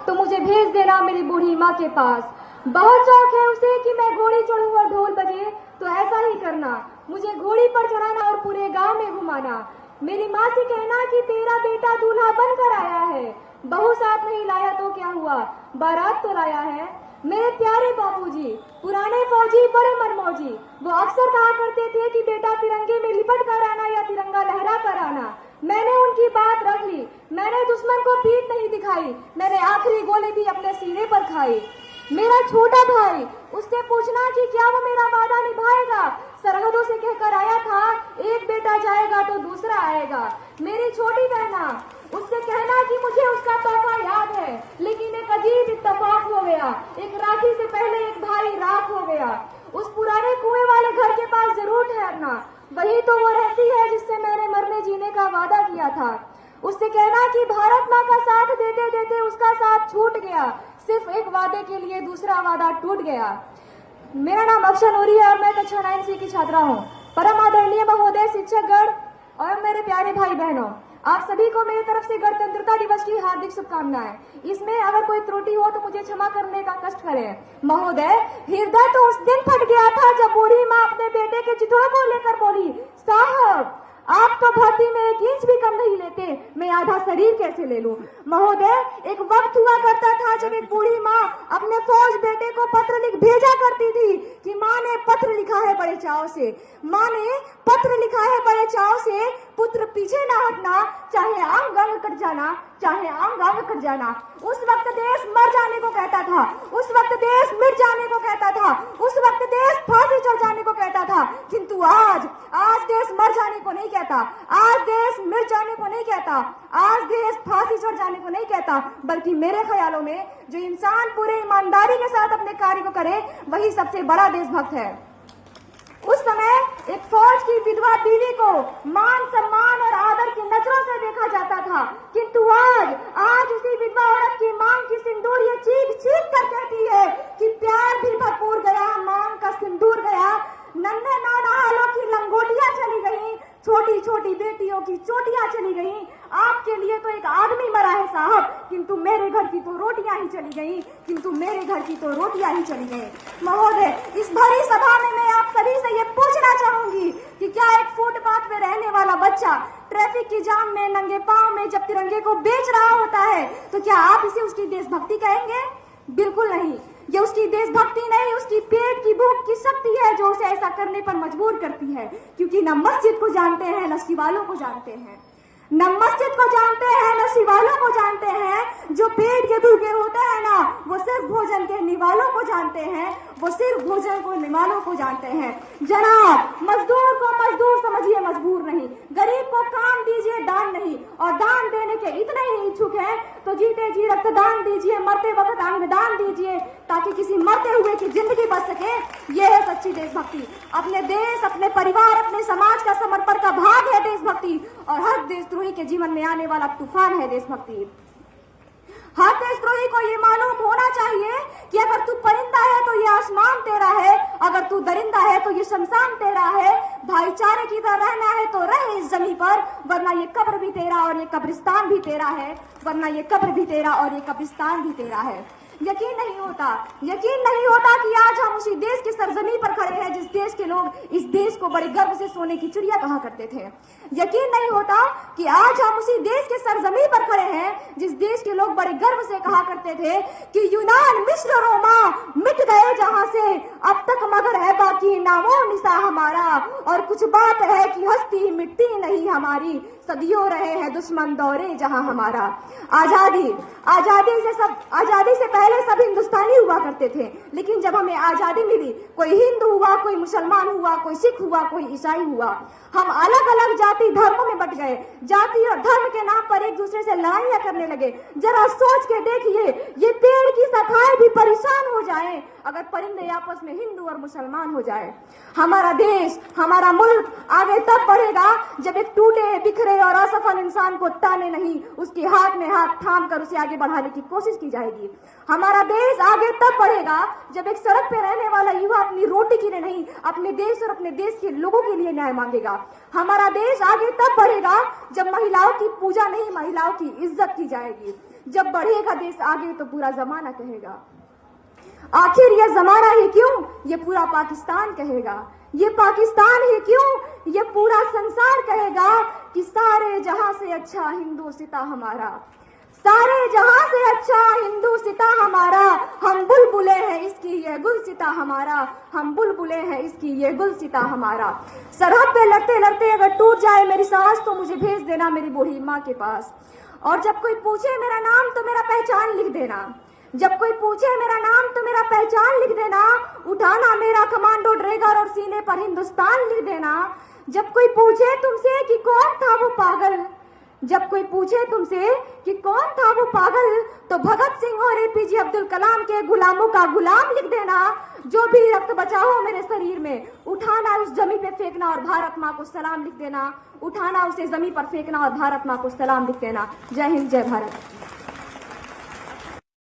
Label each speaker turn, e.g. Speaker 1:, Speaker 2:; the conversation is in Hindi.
Speaker 1: तो मुझे भेज देना मेरी बूढ़ी माँ के पास। बहुत शौक है उसे कि मैं घोड़ी चढ़ूं और ढोल बजे, तो ऐसा ही करना, मुझे घोड़ी पर चढ़ाना और पूरे गांव में घुमाना। मेरी माँ से कहना कि तेरा बेटा दूल्हा बनकर आया है, बहू साथ नहीं लाया तो क्या हुआ, बारात तो लाया है। मेरे प्यारे बापूजी, पुराने फौजी बड़े मनमौजी, वो अक्सर कहा करते थे कि बेटा तिरंगे में लिपट कर आना या तिरंगा लहरा कर आना। मैंने उनकी बात रख ली, मैंने दुश्मन को पीठ नहीं दिखाई, मैंने आखिरी गोली भी अपने सीने पर खाई। मेरा छोटा भाई, उससे पूछना कि क्या वो मेरा वादा निभाएगा। सरहदों से कहकर आया था, एक बेटा जाएगा तो दूसरा आएगा। मेरी छोटी बहना, उससे कहना कि मुझे उसका तोहफा याद है, लेकिन एक अजीब इत्तेफाक हो गया, एक राखी से पहले एक भाई राख हो गया। उस पुराने कुएं वाले घर के पास जरूर ठहरना, वही तो वो रहती है जिससे मैंने मरने जीने का वादा किया था। उससे कहना कि भारत माँ का साथ देते देते उसका साथ छूट गया, सिर्फ एक वादे के लिए दूसरा वादा टूट गया। मेरा नाम अक्षर नूरी है और मैं कक्षा 9C की छात्रा हूँ। परम आदरणीय महोदय, शिक्षकगण और मेरे प्यारे भाई बहनों, आप सभी को मेरी तरफ से गणतंत्रता दिवस की हार्दिक शुभकामनाएं। इसमें अगर कोई त्रुटि हो तो मुझे क्षमा करने का कष्ट करें। महोदय, हृदय तो उस दिन फट गया था जब बूढ़ी माँ अपने बेटे के चिथड़ों को लेकर बोली, साहब आप तो भर्ती में 1 इंच भी कम नहीं लेते, मैं आधा शरीर कैसे ले लूं। महोदय, एक वक्त हुआ करता था जब एक बूढ़ी माँ अपने फौज बेटे को पत्र लिख भेजा करती थी कि माँ ने पत्र लिखा है बड़े चाव से, माँ ने पत्र लिखा है बड़े चाव से, पुत्र पीछे ना हटना, चाहे अंग अंग कट जाना, चाहे अंग अंग कट जाना। उस वक्त देश मर जाने को कहता था, उस वक्त देश मिट जाने को कहता था, उस वक्त देश फांसी चढ़ जाने को कहता था, किंतु आज देश मर जाने को नहीं कहता, आज देश मिट जाने को नहीं कहता, आज देश फांसी चढ़ जाने को नहीं कहता, बल्कि मेरे ख्यालों में जो इंसान पूरे ईमानदारी के साथ अपने कार्य को करे वही सबसे बड़ा देशभक्त है। उस समय एक फौज की विधवा बीवी को मान सम्मान और आदर की नजरों से देखा जाता था, किंतु आज उसी विधवा औरत की मांग की सिंदूर ये चीख चीख कर कहती है कि प्यार भी भरपूर गया, मांग का सिंदूर गया, नन्हे नौनहालों की लंगोटियां चली गई, छोटी छोटी बेटियों की चोटियां चली गई। आपके लिए तो एक आदमी मरा है साहब, किंतु मेरे घर की तो रोटियां ही चली गई, किंतु मेरे घर की तो रोटियां ही चली गई। महोदय, इस भरी सभा में मैं आप सभी से ये पूछना चाहूंगी कि क्या एक फुटपाथ पे रहने वाला बच्चा ट्रैफिक की जाम में नंगे पांव में जब तिरंगे को बेच रहा होता है तो क्या आप इसे उसकी देशभक्ति कहेंगे? बिल्कुल नहीं, ये उसकी देशभक्ति नहीं, उसकी पेट की भूख की शक्ति है जो उसे ऐसा करने पर मजबूर करती है, क्योंकि न मस्जिद को जानते हैं न शिवालों को जानते हैं, न मस्जिद को जानते हैं न शिवालों को जानते हैं। जो पेट के भूखे होते हैं ना, वो सिर्फ भोजन के निवालों को जानते हैं, वो सिर्फ भोजन को निवालों को जानते हैं। जनाब, मजदूर को मजदूर समझिए, मजबूर नहीं, गरीब को काम दीजिए, दान नहीं, और दान देने के इतने ही इच्छुक हैं तो जीते जी रक्तदान दीजिए, मरते वक्त अंगदान दीजिए, ताकि किसी मरते हुए की जिंदगी बच सके। ये है सच्ची देशभक्ति। अपने देश, अपने परिवार, अपने समाज का समर्पण का भाग है देशभक्ति, और हर देशद्रोही के जीवन में आने वाला तूफान है देशभक्ति। हर देशद्रोही को ये मालूम होना चाहिए कि अगर तू परिंदा है तो ये आसमान तेरा है, अगर तू दरिंदा है तो ये शमशान तेरा है। भाईचारे की तरह रहना है तो रह इस जमीन पर, वरना ये कब्र भी तेरा और ये कब्रिस्तान भी तेरा है, वरना ये कब्र भी तेरा और ये कब्रिस्तान भी तेरा है। यकीन नहीं होता कि आज हम उसी देश की सरजमी पर खड़े हैं जिस देश के लोग इस देश को बड़े गर्व से सोने की चिड़िया कहा करते थे। यकीन नहीं होता कि आज हम उसी देश के सरजमी पर खड़े हैं जिस देश के लोग बड़े गर्व से कहा करते थे कि यूनान, मिस्र, रोमा मिट गए जहां से, अब तक मगर है बाकी नामो निशा हमारा, और कुछ बात है कि हस्ती मिटती नहीं हमारी, सदियों रहे हैं दुश्मन दौरे जहां हमारा। आजादी से पहले सब हिंदुस्तानी हुआ करते थे, लेकिन जब हमें आजादी मिली, कोई हिंदू हुआ, कोई मुसलमान हुआ, कोई सिख हुआ, कोई ईसाई हुआ, हम अलग अलग जाति धर्मों में बट गए, जाति और धर्म के नाम पर एक दूसरे से लड़ाइयां करने लगे। जरा सोच के देखिए, ये पेड़ की सफाई भी परेशान हो जाए अगर परिंदे आपस में हिंदू और मुसलमान हो जाए। हमारा देश, हमारा मुल्क आगे तब बढ़ेगा जब एक टूटे बिखरे और असफल इंसान को ताने नहीं, उसके हाथ में हाथ थाम कर उसे आगे बढ़ाने की कोशिश की जाएगी। हमारा देश आगे तब बढ़ेगा जब एक सड़क पे रहने वाला युवा अपनी रोटी के लिए नहीं, अपने देश और अपने देश के लोगों के लिए न्याय मांगेगा। हमारा देश आगे तब बढ़ेगा जब महिलाओं की पूजा नहीं, महिलाओं की इज्जत की जाएगी। जब बढ़ेगा देश आगे तो पूरा जमाना कहेगा। आखिर ये जमाना ही क्यों, ये पूरा पाकिस्तान कहेगा। ये पाकिस्तान ही क्यों, ये पूरा संसार कहेगा कि सारे जहां से अच्छा हिंदू सिता हमारा, सारे जहां से अच्छा हिंदू सिता हमारा। हम बुलबुले हैं इसकी ये गुल सिता हमारा, हम बुलबुले हैं इसकी ये गुल सिता हमारा। सरहद पे लड़ते लड़ते अगर टूट जाए मेरी सांस तो मुझे भेज देना मेरी बूढ़ी माँ के पास। और जब कोई पूछे मेरा नाम तो मेरा पहचान लिख देना, जब कोई पूछे मेरा नाम तो मेरा पहचान लिख देना। उठाना मेरा कमांडो ड्रैगर और सीने पर हिंदुस्तान लिख देना। जब कोई पूछे तुमसे कि कौन था वो पागल, जब कोई पूछे तुमसे कि कौन था वो पागल, तो भगत सिंह और एपीजे अब्दुल कलाम के गुलामों का गुलाम लिख देना। जो भी रक्त बचा हो मेरे शरीर में, उठाना उस जमी पे फेंकना और भारत माँ को सलाम लिख देना। उठाना उसे जमी पर फेंकना और भारत माँ को सलाम लिख देना। जय हिंद, जय भारत।